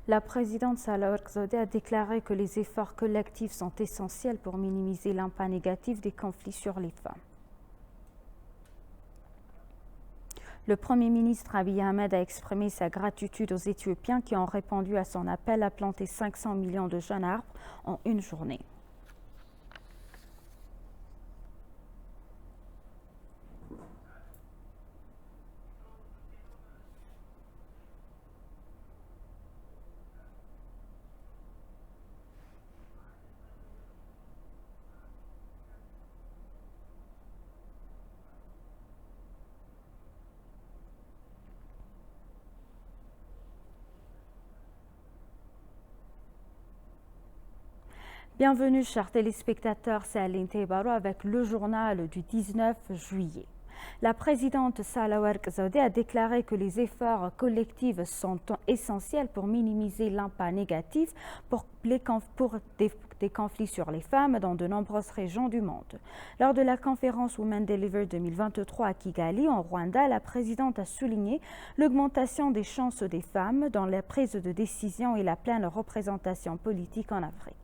La présidente Sahlawark Zodeh a déclaré que les efforts collectifs sont essentiels pour minimiser l'impact négatif des conflits sur les femmes. Le Premier ministre Abiy Ahmed a exprimé sa gratitude aux Éthiopiens qui ont répondu à son appel à planter 500 millions de jeunes arbres en une journée. Bienvenue chers téléspectateurs, c'est Aline Teibaro avec le journal du 19 juillet. La présidente Sahlawark Zodeh a déclaré que les efforts collectifs sont essentiels pour minimiser l'impact négatif des conflits sur les femmes dans de nombreuses régions du monde. Lors de la conférence Women Deliver 2023 à Kigali, en Rwanda, la présidente a souligné l'augmentation des chances des femmes dans la prise de décision et la pleine représentation politique en Afrique.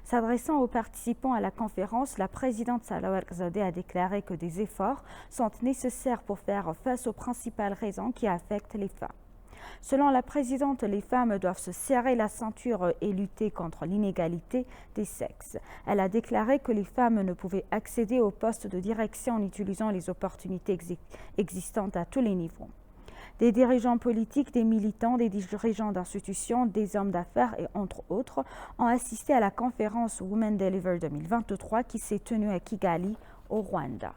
S'adressant aux participants à la conférence, la présidente Sahlawark Zodeh a déclaré que des efforts sont nécessaires pour faire face aux principales raisons qui affectent les femmes. Selon la présidente, les femmes doivent se serrer la ceinture et lutter contre l'inégalité des sexes. Elle a déclaré que les femmes ne pouvaient accéder aux postes de direction en utilisant les opportunités existantes à tous les niveaux. Des dirigeants politiques, des militants, des dirigeants d'institutions, des hommes d'affaires et entre autres ont assisté à la conférence Women Deliver 2023 qui s'est tenue à Kigali, au Rwanda.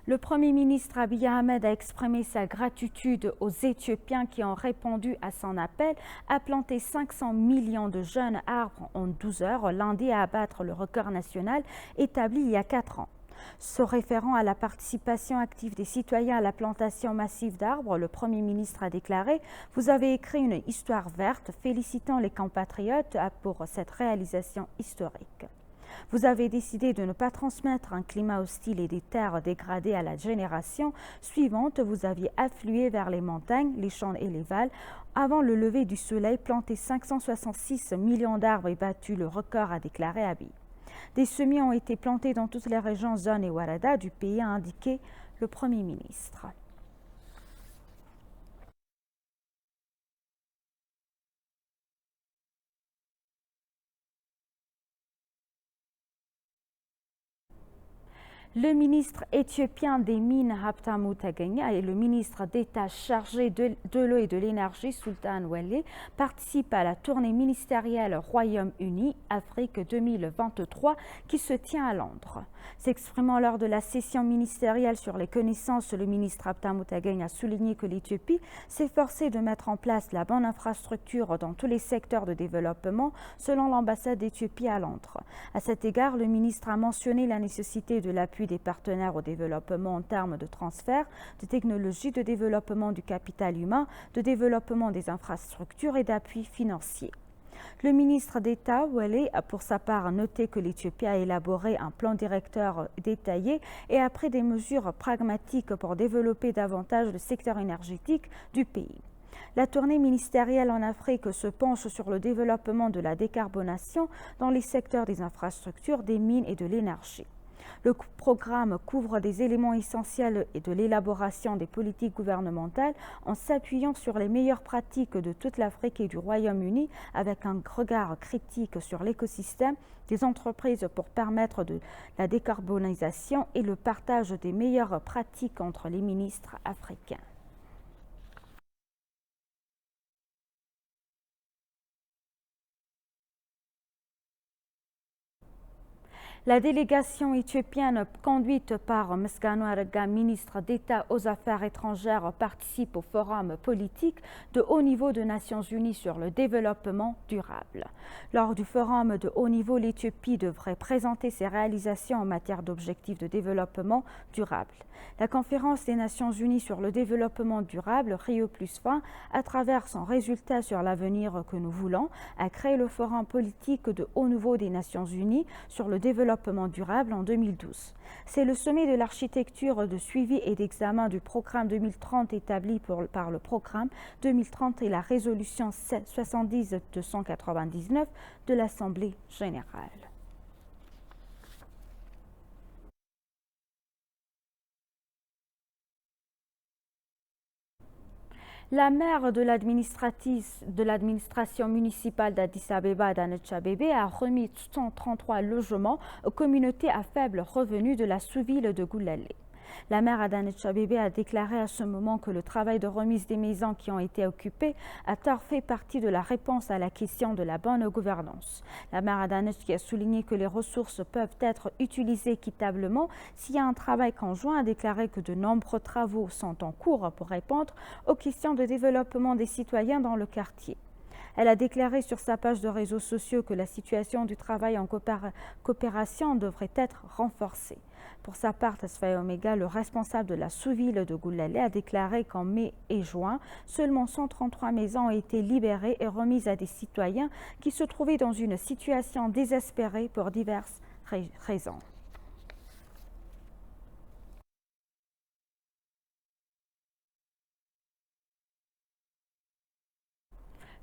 Le Premier ministre Abiy Ahmed a exprimé sa gratitude aux Éthiopiens qui ont répondu à son appel à planter 500 millions de jeunes arbres en 12 heures, lundi à abattre le record national établi il y a 4 ans. Se référant à la participation active des citoyens à la plantation massive d'arbres, le Premier ministre a déclaré « Vous avez écrit une histoire verte, félicitant les compatriotes pour cette réalisation historique. » Vous avez décidé de ne pas transmettre un climat hostile et des terres dégradées à la génération suivante. Vous aviez afflué vers les montagnes, les champs et les vals. Avant le lever du soleil, planté 566 millions d'arbres et battu le record, a déclaré Abiy. Des semis ont été plantés dans toutes les régions Zone et Warada du pays, a indiqué le Premier ministre. Le ministre éthiopien des Mines, Habtamu Taganya, et le ministre d'État chargé de l'eau et de l'énergie, Sultan Welle, participent à la tournée ministérielle Royaume-Uni Afrique 2023 qui se tient à Londres. S'exprimant lors de la session ministérielle sur les connaissances, le ministre Habtamu Taganya a souligné que l'Éthiopie s'efforçait de mettre en place la bonne infrastructure dans tous les secteurs de développement, selon l'ambassade d'Éthiopie à Londres. À cet égard, le ministre a mentionné la nécessité de l'appui des partenaires au développement en termes de transfert, de technologie, de développement du capital humain, de développement des infrastructures et d'appui financier. Le ministre d'État, Welle, a pour sa part noté que l'Éthiopie a élaboré un plan directeur détaillé et a pris des mesures pragmatiques pour développer davantage le secteur énergétique du pays. La tournée ministérielle en Afrique se penche sur le développement de la décarbonation dans les secteurs des infrastructures, des mines et de l'énergie. Le programme couvre des éléments essentiels et de l'élaboration des politiques gouvernementales en s'appuyant sur les meilleures pratiques de toute l'Afrique et du Royaume-Uni avec un regard critique sur l'écosystème des entreprises pour permettre de la décarbonisation et le partage des meilleures pratiques entre les ministres africains. La délégation éthiopienne conduite par Misganou Arega, ministre d'État aux Affaires étrangères, participe au forum politique de haut niveau des Nations Unies sur le développement durable. Lors du forum de haut niveau, l'Éthiopie devrait présenter ses réalisations en matière d'objectifs de développement durable. La conférence des Nations Unies sur le développement durable, Rio+20, à travers son résultat sur l'avenir que nous voulons, a créé le forum politique de haut niveau des Nations Unies sur le développement développement durable en 2012. C'est le sommet de l'architecture de suivi et d'examen du programme 2030 établi par le programme 2030 et la résolution 70-299 de l'Assemblée générale. La maire de l'administration municipale d'Addis Abeba, Adanecha Abebe, a remis 133 logements aux communautés à faible revenu de la sous-ville de Goulalé. La maire Adanecha Abebe a déclaré à ce moment que le travail de remise des maisons qui ont été occupées a tort fait partie de la réponse à la question de la bonne gouvernance. La maire Adanecha a souligné que les ressources peuvent être utilisées équitablement s'il y a un travail conjoint, a déclaré que de nombreux travaux sont en cours pour répondre aux questions de développement des citoyens dans le quartier. Elle a déclaré sur sa page de réseaux sociaux que la situation du travail en coopération devrait être renforcée. Pour sa part, Tesfaye Omega, le responsable de la sous-ville de Goulalé, a déclaré qu'en mai et juin, seulement 133 maisons ont été libérées et remises à des citoyens qui se trouvaient dans une situation désespérée pour diverses raisons.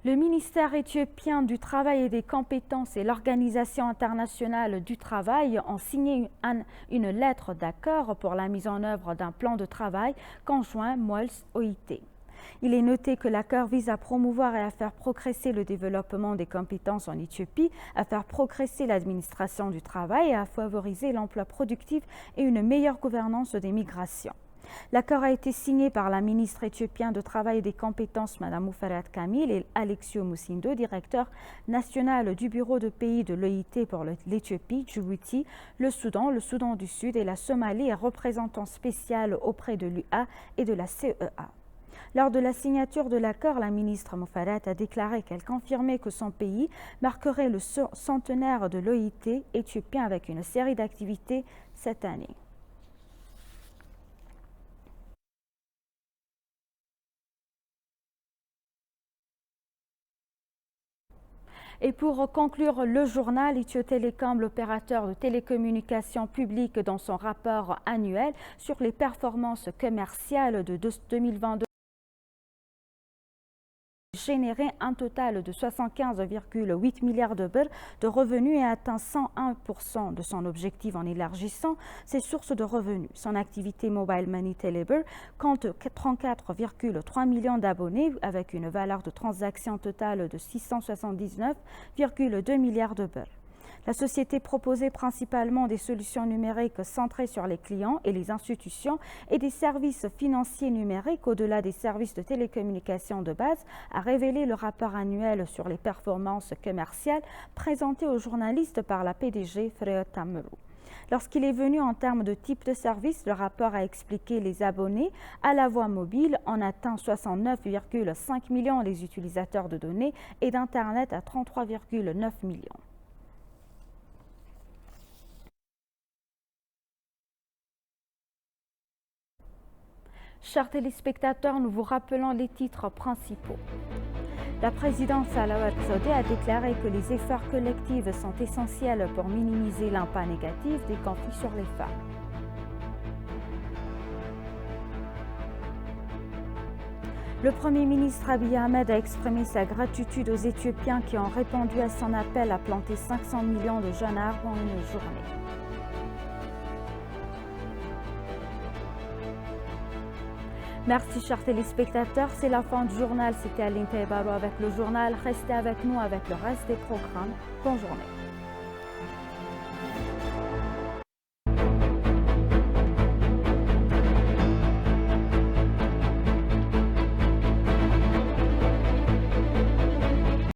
Le ministère éthiopien du Travail et des Compétences et l'Organisation internationale du travail ont signé une lettre d'accord pour la mise en œuvre d'un plan de travail conjoint MOLS-OIT. Il est noté que l'accord vise à promouvoir et à faire progresser le développement des compétences en Éthiopie, à faire progresser l'administration du travail et à favoriser l'emploi productif et une meilleure gouvernance des migrations. L'accord a été signé par la ministre éthiopienne de Travail et des Compétences, Mme Muferat Kamil, et Alexio Musindo, directeur national du bureau de pays de l'OIT pour l'Éthiopie, Djibouti, le Soudan du Sud et la Somalie, et représentant spécial auprès de l'UA et de la CEA. Lors de la signature de l'accord, la ministre Muferat a déclaré qu'elle confirmait que son pays marquerait le centenaire de l'OIT éthiopien avec une série d'activités cette année. Et pour conclure le journal, Ethio Telecom, l'opérateur de télécommunications publiques, dans son rapport annuel sur les performances commerciales de 2022, généré un total de 75,8 milliards de birr de revenus et atteint 101% de son objectif en élargissant ses sources de revenus. Son activité Mobile Money Telebirr compte 34,3 millions d'abonnés avec une valeur de transaction totale de 679,2 milliards de birr. La société proposait principalement des solutions numériques centrées sur les clients et les institutions et des services financiers numériques au-delà des services de télécommunications de base, a révélé le rapport annuel sur les performances commerciales présenté aux journalistes par la PDG Freya Tameru. Lorsqu'il est venu en termes de type de service, le rapport a expliqué les abonnés à la voix mobile en atteint 69,5 millions, les utilisateurs de données et d'Internet à 33,9 millions. Chers téléspectateurs, nous vous rappelons les titres principaux. La présidente Sahlawardi Zewde a déclaré que les efforts collectifs sont essentiels pour minimiser l'impact négatif des conflits sur les femmes. Le Premier ministre Abiy Ahmed a exprimé sa gratitude aux Éthiopiens qui ont répondu à son appel à planter 500 millions de jeunes arbres en une journée. Merci chers téléspectateurs, c'est la fin du journal. C'était Aline Taibaro avec le journal. Restez avec nous avec le reste des programmes. Bonne journée.